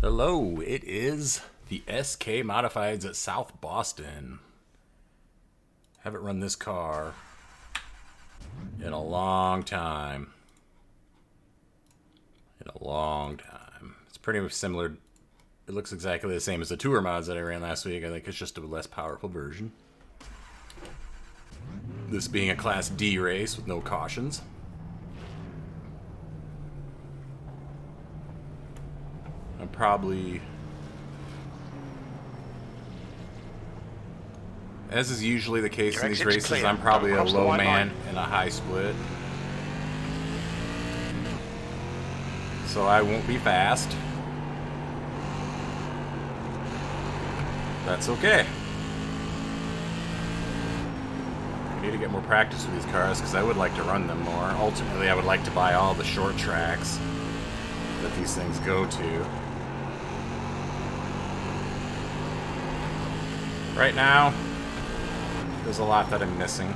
Hello, it is the SK Modifieds at South Boston. Haven't run this car in a long time. It's pretty much similar. It looks exactly the same as the tour mods that I ran last week. I think it's just a less powerful version. This being a Class D race with no cautions. I'm probably, as is usually the case in these races, I'm probably a low man in a high split. So I won't be fast. That's okay. I need to get more practice with these cars because I would like to run them more. Ultimately, I would like to buy all the short tracks that these things go to. Right now, there's a lot that I'm missing.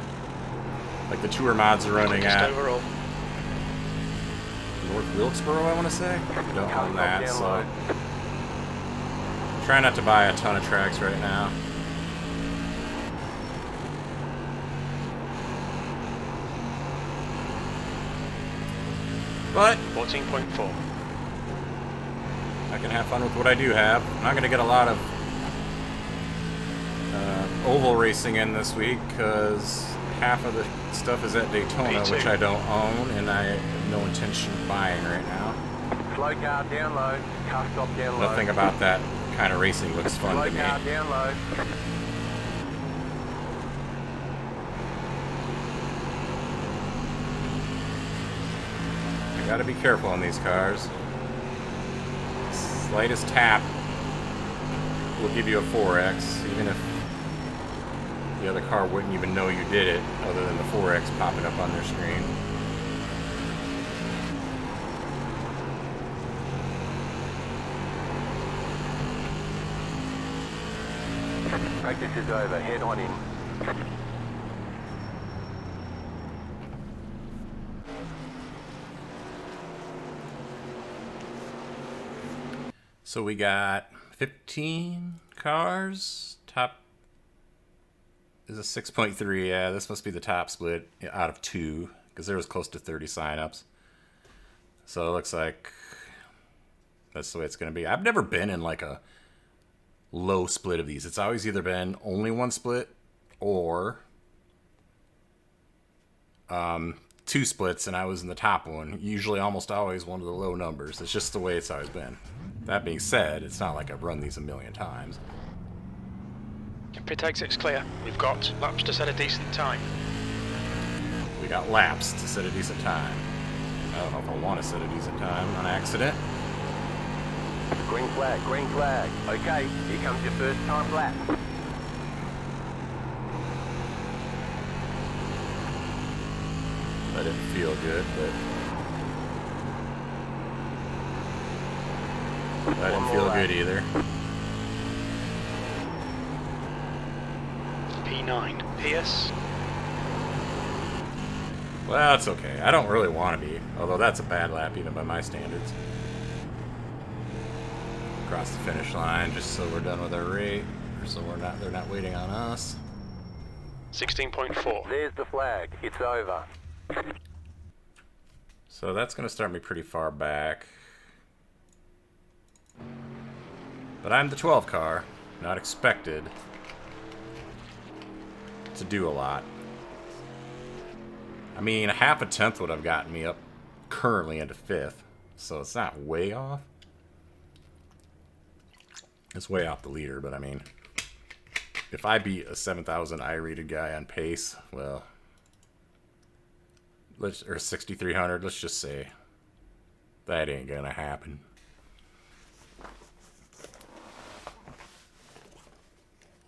Like the tour mods are running at North Wilkesboro, I want to say. I don't own that, so try not to buy a ton of tracks right now. But 14.4. I can have fun with what I do have. I'm not going to get a lot of oval racing in this week because half of the stuff is at Daytona, which I don't own, and I have no intention of buying right now. Slow car down low, car stop down low. Nothing about that kind of racing looks fun to me. Slow car down low. I gotta be careful on these cars. Slightest tap will give you a 4X, even if the other car wouldn't even know you did it, other than the 4X popping up on their screen. Practice is over, head on in. So we got 15 cars. Top is a 6.3. Yeah, this must be the top split out of 2 because there was close to 30 signups. So it looks like that's the way it's going to be. I've never been in like a low split of these. It's always either been only one split or 2 splits, and I was in the top one. Usually almost always one of the low numbers. It's just the way it's always been. That being said, it's not like I've run these a million times. Pit exit's clear. We've got laps to set a decent time. We got laps to set a decent time. I don't know if I want to set a decent time on accident. Green flag, green flag. Okay, here comes your first time lap. That didn't feel good, but that didn't feel good either. P9. PS. Well, it's okay. I don't really want to be, although that's a bad lap even by my standards. Across the finish line, just so we're done with our rate, or so they're not waiting on us. 16.4. There's the flag, it's over. So that's going to start me pretty far back. But I'm the 12 car, not expected to do a lot. I mean, a half a tenth would have gotten me up currently into 5th, so it's not way off. It's way off the leader, but I mean, if I beat a 7,000 I-rated guy on pace, well, or 6,300, let's just say that ain't gonna happen.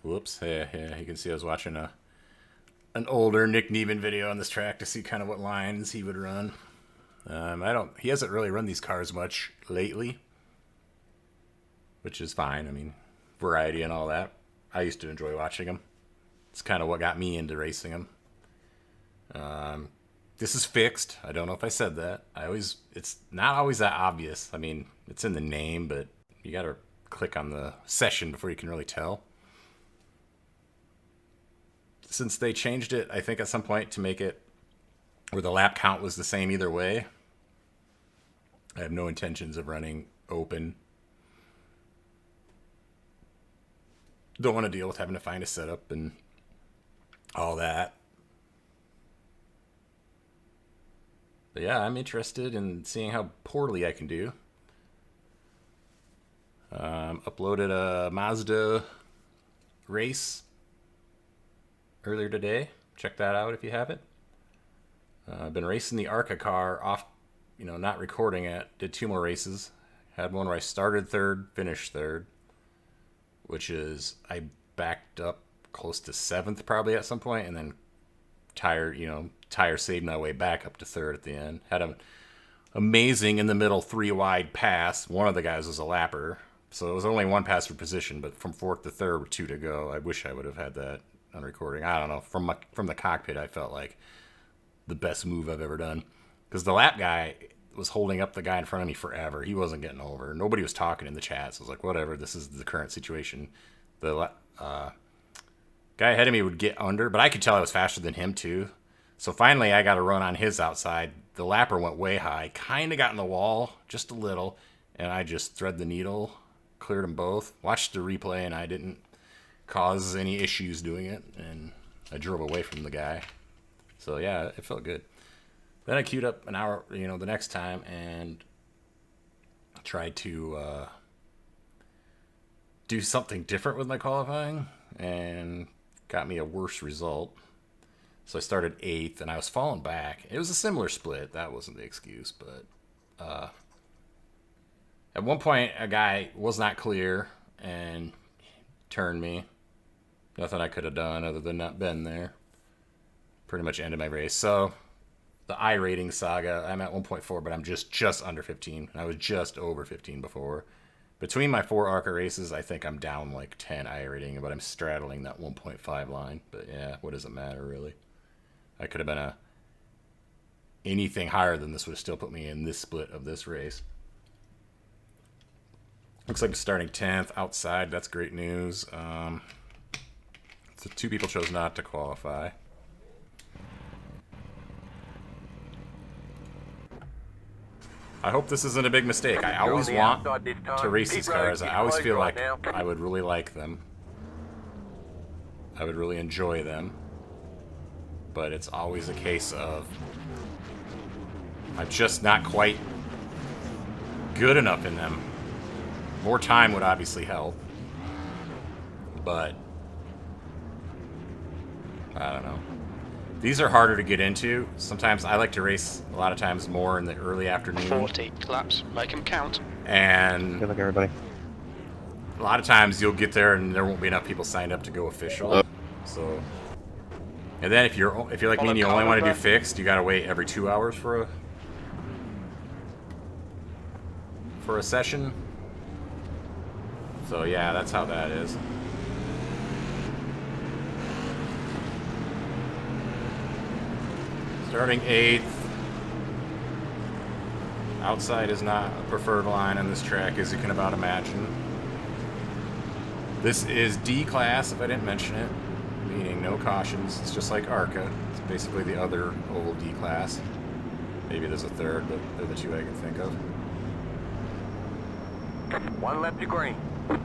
Whoops, yeah, you can see I was watching an older Nick Neven video on this track to see kind of what lines he would run. He hasn't really run these cars much lately, which is fine. I mean, variety and all that. I used to enjoy watching him. It's kind of what got me into racing him. This is fixed. I don't know if I said that. It's not always that obvious. I mean, it's in the name, but you got to click on the session before you can really tell. Since they changed it, I think at some point to make it where the lap count was the same either way, I have no intentions of running open. Don't want to deal with having to find a setup and all that. But yeah, I'm interested in seeing how poorly I can do. Uploaded a Mazda race earlier today. Check that out if you haven't. I've been racing the ARCA car off, not recording it. Did 2 more races. Had one where I started third, finished third, which is I backed up close to 7th probably at some point, and then tire saved my way back up to third at the end. Had an amazing in the middle 3 wide pass. One of the guys was a lapper, so it was only 1 pass for position, but from 4th to 3rd with 2 to go. I wish I would have had that on recording. I don't know. From the cockpit, I felt like the best move I've ever done, because the lap guy was holding up the guy in front of me forever. He wasn't getting over. Nobody was talking in the chat, so I was like, whatever, this is the current situation. The guy ahead of me would get under, but I could tell I was faster than him too. So finally I got a run on his outside. The lapper went way high, kind of got in the wall just a little, and I just thread the needle, cleared them both. Watched the replay, and I didn't cause any issues doing it, and I drove away from the guy. So yeah, it felt good. Then I queued up an hour, the next time, and tried to do something different with my qualifying, and got me a worse result. So I started 8th, and I was falling back. It was a similar split. That wasn't the excuse, but at one point, a guy was not clear and turned me. Nothing I could have done other than not been there. Pretty much ended my race. So the iRating saga, I'm at 1.4, but I'm just under 15. I was just over 15 before. Between my 4 ARCA races, I think I'm down like 10 iRating, but I'm straddling that 1.5 line. But yeah, what does it matter, really? I could have been anything higher than this would have still put me in this split of this race. Looks like starting 10th outside. That's great news. So 2 people chose not to qualify. I hope this isn't a big mistake. I always want to race these cars. I always feel like I would really like them. I would really enjoy them. But it's always a case of I'm just not quite good enough in them. More time would obviously help. But I don't know. These are harder to get into. Sometimes I like to race a lot of times more in the early afternoon. 40 laps, make them count. And good luck, everybody. A lot of times you'll get there and there won't be enough people signed up to go official. So, and then if you're like me and you only want to do fixed, you gotta wait every 2 hours for a session. So yeah, that's how that is. Starting 8th. Outside is not a preferred line on this track, as you can about imagine. This is D class, if I didn't mention it, meaning no cautions. It's just like ARCA. It's basically the other oval D class. Maybe there's a third, but they're the 2 I can think of. 1 lap to green. Got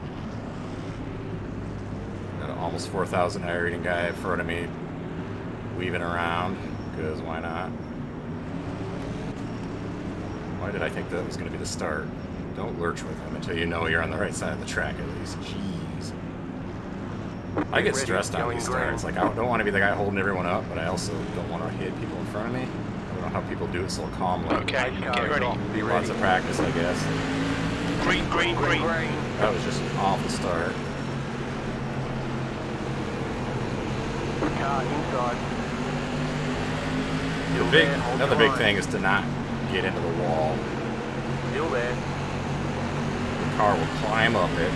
an almost 4,000 iRating guy in front of me, weaving around, because why not? Why did I think that was going to be the start? Don't lurch with him until you know you're on the right side of the track, at least. Jeez. I get stressed on these starts. Like, I don't want to be the guy holding everyone up, but I also don't want to hit people in front of me. I don't know how people do it so calmly. Okay, get ready. Lots of practice, I guess. Green, green, green. That was just an awful start. Car inside. Another big thing is to not get into the wall. Still there. The car will climb up it.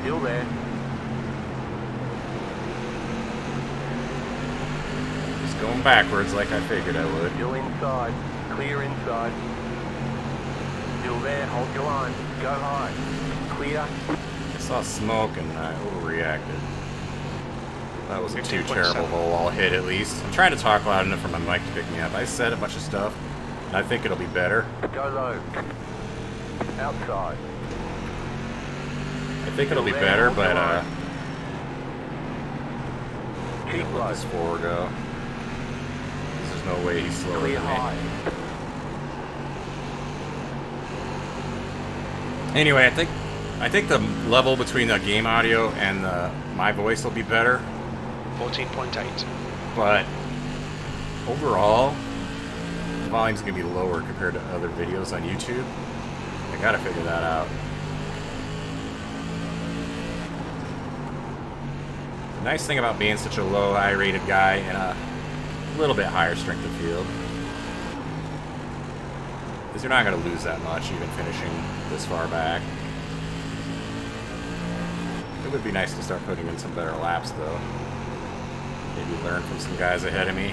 Still there. Just going backwards like I figured I would. Still inside. Clear inside. Still there, hold your line. Go high. Clear. I saw smoke and I overreacted. That wasn't too 15.7. terrible of a wall hit, at least. I'm trying to talk loud enough for my mic to pick me up. I said a bunch of stuff, and I think it'll be better. Go low. Outside. I think it'll be better, but Keep let low. this 4 go. There's no way he's slower Clear than me. high. Anyway, I think the level between the game audio and my voice will be better, 14.8. but overall, the volume's gonna be lower compared to other videos on YouTube. I gotta figure that out. The nice thing about being such a low I-rated guy and a little bit higher strength of field is you're not gonna lose that much even finishing this far back. It would be nice to start putting in some better laps, though. Maybe learn from some guys ahead of me.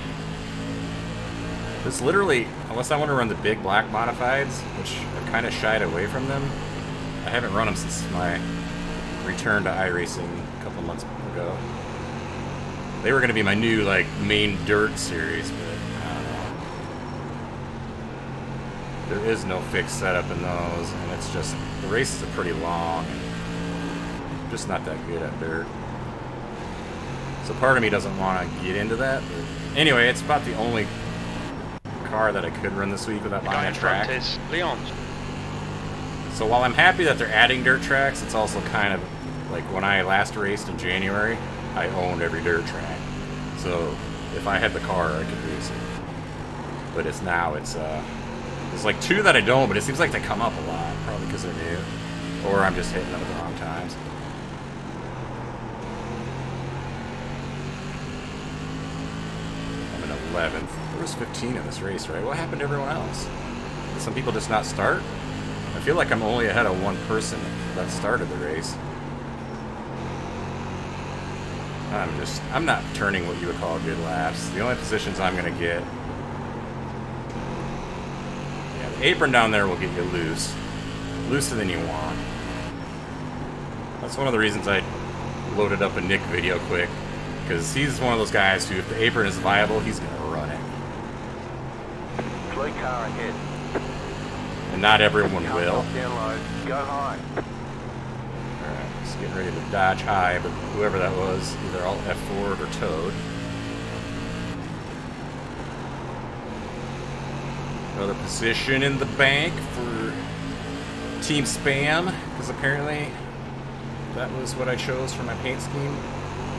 This literally, unless I want to run the big black modifieds, which I've kind of shied away from them, I haven't run them since my return to iRacing a couple months ago. They were going to be my new, like, main dirt series, but I don't know. There is no fixed setup in those, and it's just, the races are pretty long. I'm just not that good at dirt. So part of me doesn't want to get into that. But anyway, it's about the only car that I could run this week without The guy buying in a front track. is Leon's. So while I'm happy that they're adding dirt tracks, it's also kind of like when I last raced in January, I owned every dirt track. So if I had the car, I could race it. But it's there's like 2 that I don't, but it seems like they come up a lot, probably because they're new. Or I'm just hitting them at the wrong times. I'm in 11th. There was 15 in this race, right? What happened to everyone else? Did some people just not start? I feel like I'm only ahead of one person that started the race. I'm not turning what you would call good laps. The only positions I'm going to get... Yeah, the apron down there will get you loose. Looser than you want. That's one of the reasons I loaded up a Nick video quick. Because he's one of those guys who, if the apron is viable, he's going to run it. Slow car ahead. And not everyone will. Down low. Go high. Alright, just getting ready to dodge high, but whoever that was, either I'll F4 or towed. Another position in the bank for Team Spam, because apparently that was what I chose for my paint scheme.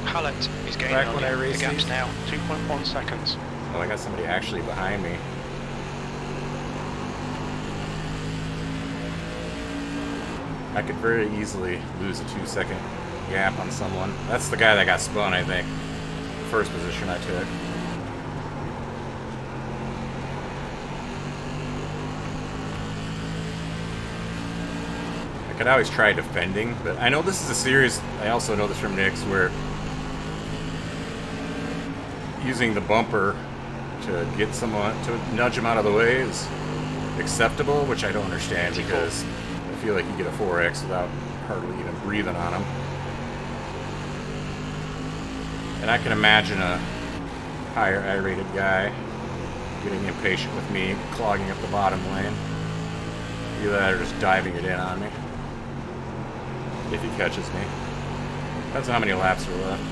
Hallett is gaining Back on when you. I raced The gap's these? now 2.1 seconds. Oh, I got somebody actually behind me. I could very easily lose a 2-second gap on someone. That's the guy that got spun, I think. First position I took. I could always try defending, but I know this is a series, I also know this from Nick's, where using the bumper to get someone, to nudge him out of the way is acceptable, which I don't understand because I feel like you get a 4X without hardly even breathing on him. And I can imagine a higher I-rated guy getting impatient with me, clogging up the bottom lane. Either that or just diving it in on me. If he catches me. Depends on how many laps are left.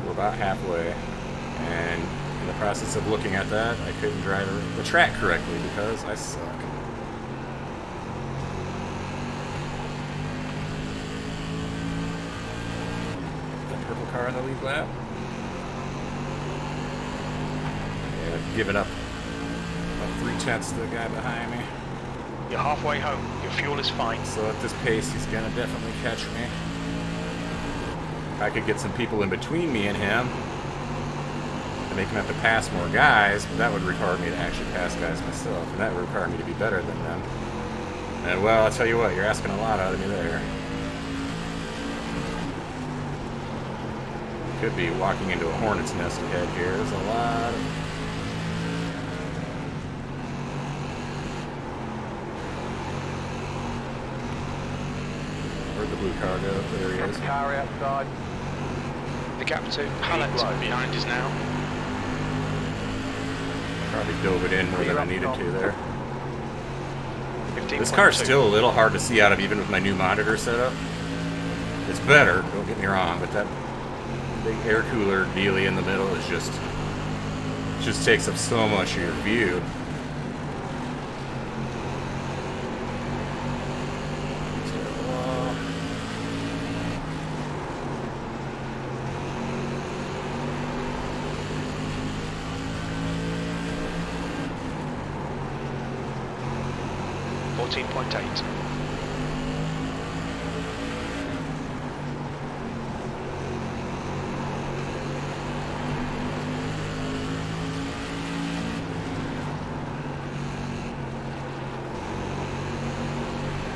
We're about halfway. And in the process of looking at that, I couldn't drive the track correctly because I suck. That purple car in the lead lap? Yeah, give it up. About 3/10 to the guy behind me. You're halfway home. Your fuel is fine. So at this pace, he's gonna definitely catch me. I could get some people in between me and him to make him have to pass more guys, but that would require me to actually pass guys myself, and that would require me to be better than them. And well, I'll tell you what, you're asking a lot out of me there. Could be walking into a hornet's nest ahead here. There's a lot of the blue car go? There he is. Car outside. The gap to Hallett behind us now. Probably dove it in more than I needed to there. 15.2. This car's still a little hard to see out of even with my new monitor setup. It's better, don't get me wrong, but that big air cooler dealie in the middle is just takes up so much of your view.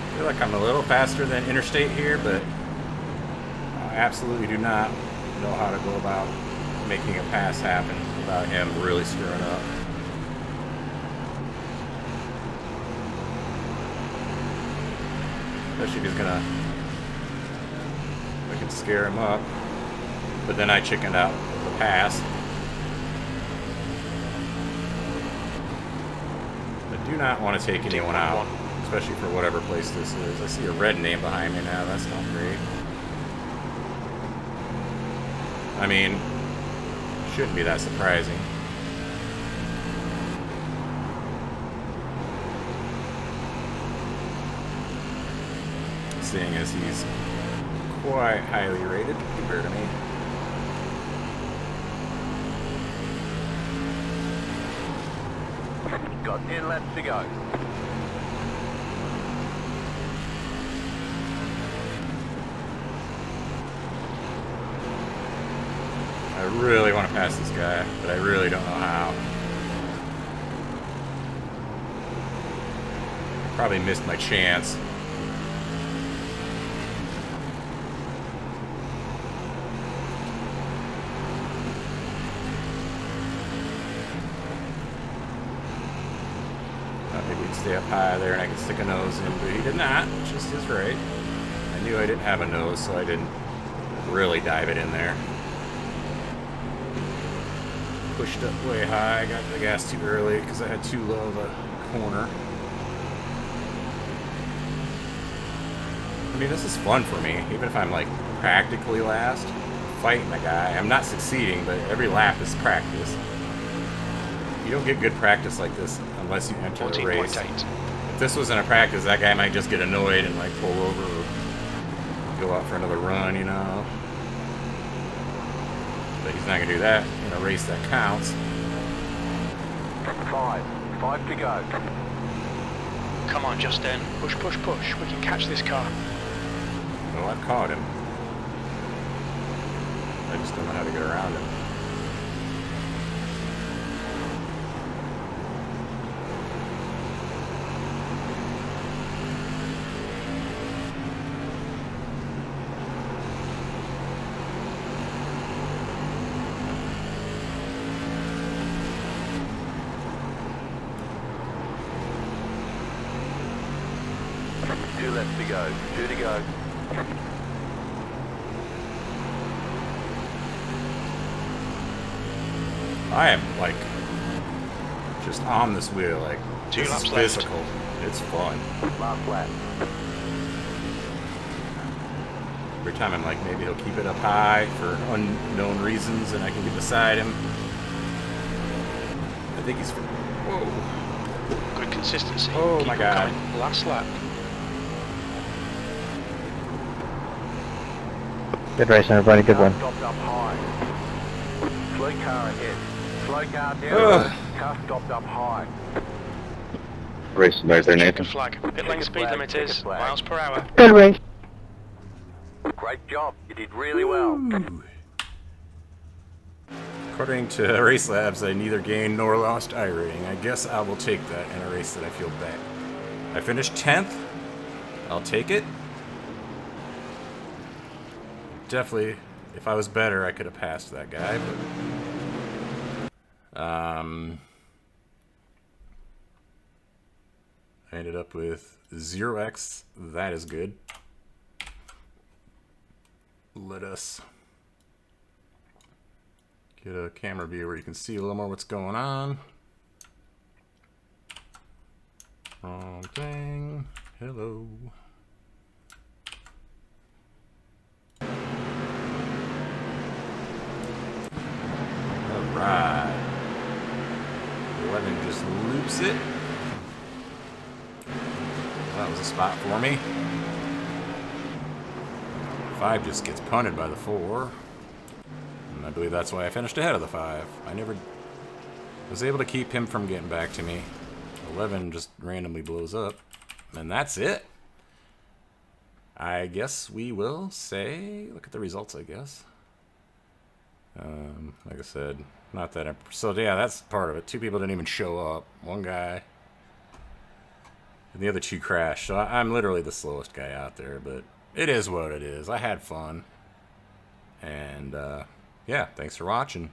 I feel like I'm a little faster than Interstate here, but I absolutely do not know how to go about making a pass happen without him really screwing up. Especially if he's gonna, I can scare him up, but then I chickened out with the pass. I do not want to take anyone out, especially for whatever place this is. I see a red name behind me now, that's not great. I mean, shouldn't be that surprising. Seeing as he's quite highly rated compared to me. Got 10 laps to go. I really want to pass this guy, but I really don't know how. Probably missed my chance. Maybe he'd stay up high there and I could stick a nose in, but he did not, just his right. I knew I didn't have a nose, so I didn't really dive it in there. Pushed up way high, got the gas too early because I had too low of a corner. I mean, this is fun for me, even if I'm like practically last, fighting the guy. I'm not succeeding, but every lap is practice. You don't get good practice like this unless you enter a race. If this wasn't a practice, that guy might just get annoyed and like pull over or go out for another run, you know. But he's not gonna do that in a race that counts. 5 to go. Come on, Justin. Push, push, push. We can catch this car. Well, I've caught him. I just don't know how to get around him. Two laps to go. 2 to go. I am like just on this wheel, like Two this is laps left. physical. It's fun. Last lap. Every time I'm like, maybe he'll keep it up high for unknown reasons, and I can get beside him. I think he's. Whoa! Good consistency. Oh Keep my on God! coming. Last lap. Good racing, everybody. Good one. Car stopped up high. Slow car ahead. Slow car down. Ugh. Car stopped up high. Racing back there, Checker Nathan. flag. Pit lane speed flag, limit checker is flag. miles per hour. Good race. Great job. You did really well. According to Race Labs, I neither gained nor lost iRating. I guess I will take that in a race that I feel bad. I finished 10th. I'll take it. Definitely, if I was better, I could have passed that guy. But, I ended up with 0x. That is good. let us get a camera view where you can see a little more what's going on. Wrong thing. Hello. Alright. 11 just loops it. That was a spot for me. 5 just gets punted by the 4. And I believe that's why I finished ahead of the 5. I never was able to keep him from getting back to me. 11 just randomly blows up. And that's it. I guess we will say, look at the results, I guess. Like I said, not that so yeah, that's part of it. 2 people didn't even show up. 1 guy. And the other 2 crashed. So I'm literally the slowest guy out there, but it is what it is. I had fun. And yeah, thanks for watching.